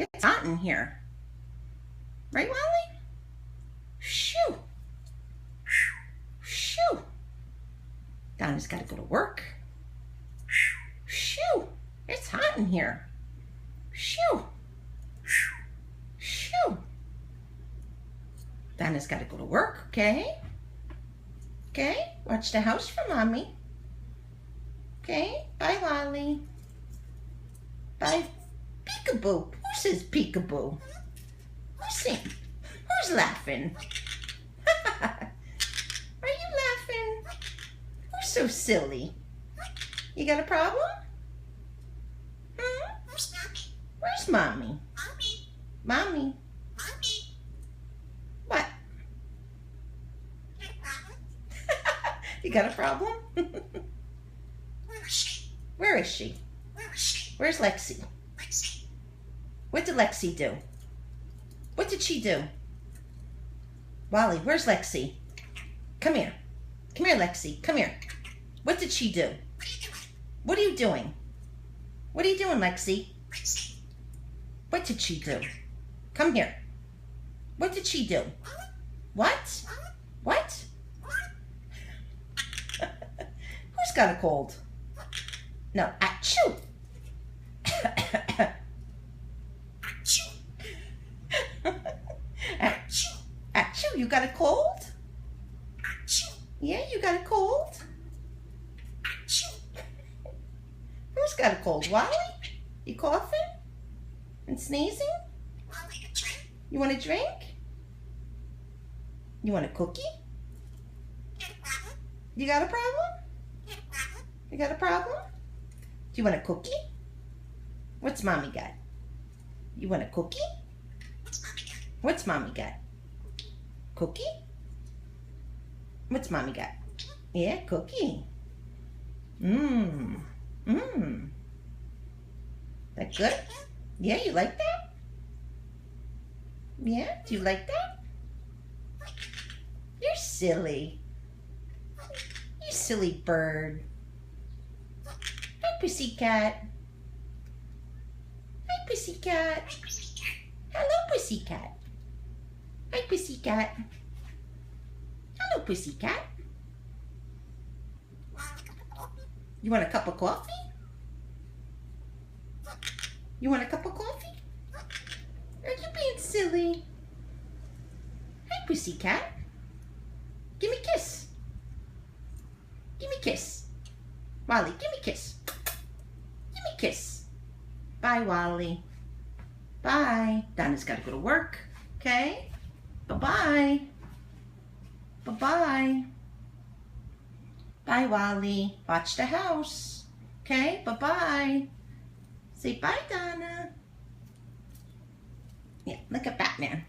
It's hot in here. Right, Wally? Shoo. Shoo. Donna's got to go to work. Shoo. It's hot in here. Shoo. Shoo. Donna's got to go to work, okay? Okay? Watch the house for Mommy. Okay? Bye, Wally. Bye. Peekaboo. Who says peekaboo? Who's saying? Who's laughing? Are you laughing? Who's so silly? You got a problem? Hmm? Where's Mommy? Mommy. What? You got a problem? Where is she? Where's Lexi? What did Lexi do? What did she do? Wally, where's Lexi? Come here. Come here, Lexi. Come here. What did she do? What are you doing? What are you doing, Lexi? What did she do? Come here. What did she do? What? What? Who's got a cold? No, achoo. Achoo. Achoo, you got a cold? Yeah, you got a cold? Who's got a cold? Wally? You coughing? And sneezing? You want a drink? You want a cookie? You got a problem? You got a problem? Do you want a cookie? What's Mommy got? You want a cookie? What's Mommy got? Cookie? What's Mommy got? Yeah, cookie. Mmm. Mmm. That good? Yeah, you like that? Yeah, do you like that? You're silly. You silly bird. Hi, Pussycat. Hi, Pussycat. Hello, Pussycat. Hi, Pussycat. Hello, Pussycat. You want a cup of coffee? You want a cup of coffee? Are you being silly? Hi, Pussycat. Give me a kiss. Give me a kiss. Wally, give me a kiss. Give me a kiss. Bye, Wally. Bye. Donna's got to go to work. Okay? Bye-bye. Bye-bye. Bye, Wally. Watch the house. Okay? Bye-bye. Say bye, Donna. Yeah, look at Batman.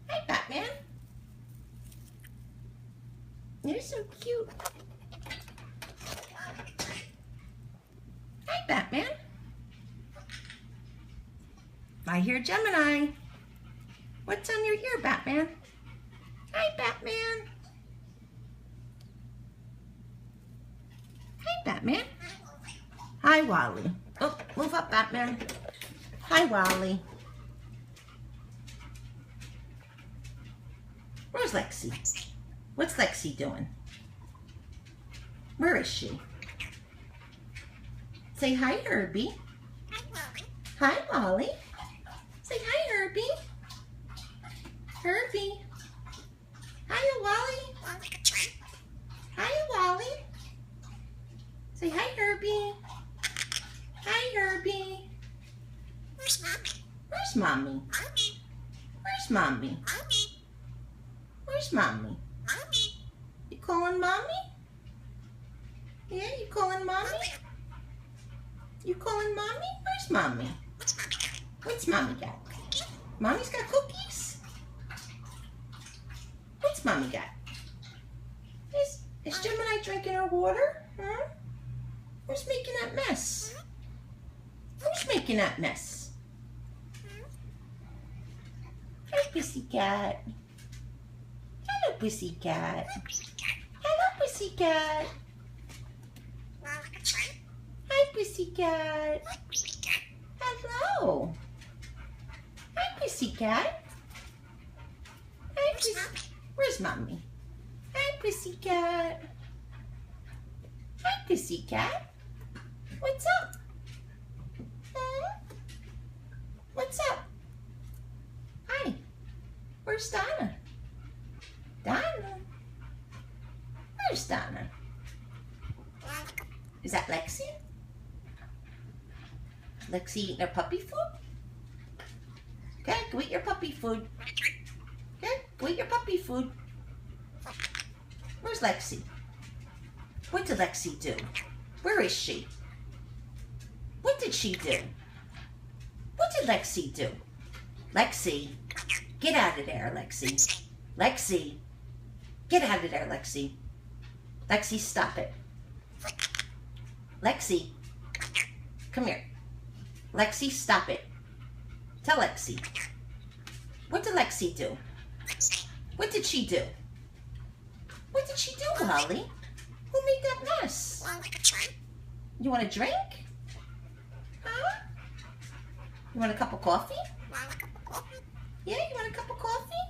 Hi, Batman. You're so cute. Hi, Batman. I hear Gemini. What's on your ear, Batman? Hi, Batman. Hi, Batman. Hi, Wally. Oh, move up, Batman. Hi, Wally. Where's Lexi? What's Lexi doing? Where is she? Say hi, Herbie. Hi, Wally. Say hi, Herbie. Herbie. Hiya, Wally. Hiya, Wally. Say hi, Herbie. Hi, Herbie. Where's Mommy? Where's Mommy? Mommy. Where's Mommy? Mommy. Where's Mommy? Mommy. You calling Mommy? Yeah, you calling Mommy? You calling Mommy? Where's Mommy? What's Mommy got? What's Mommy got? Mommy's got cookies? What's Mommy got? Is Gemini drinking her water? Huh? Who's making that mess? Who's making that mess? Hi, Pussycat. Hello, Pussycat. Hello, Pussycat. Hi, Pussycat. Hello. pussycat. Hi, pussy. Where's mommy? Hi, pussycat. Hi, pussycat. What's up? Huh? What's up? Hi. Where's Donna? Donna? Where's Donna? Is that Lexi? Lexi eating her puppy food? Okay, go eat your puppy food. Okay, go eat your puppy food. Where's Lexi? What did Lexi do? Where is she? What did she do? What did Lexi do? Lexi, get out of there, Lexi. Lexi, get out of there, Lexi. Lexi, stop it. Lexi, come here. Lexi, stop it. Tell Lexi. What did Lexi do? What did she do? What did she do, Wally? Who made that mess? You want a drink? Huh? You want a cup of coffee? Yeah, you want a cup of coffee?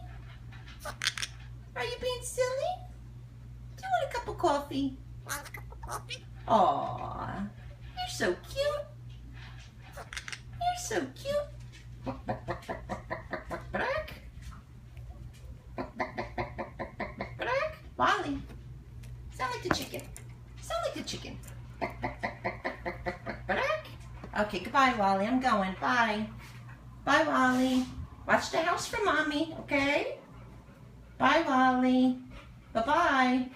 Are you being silly? Do you want a cup of coffee? Aww, you're so cute. You're so cute. Wally, sound like the chicken. Sound like the chicken. Okay, goodbye, Wally. I'm going. Bye. Bye, Wally. Watch the house for mommy, okay? Bye, Wally. Bye-bye.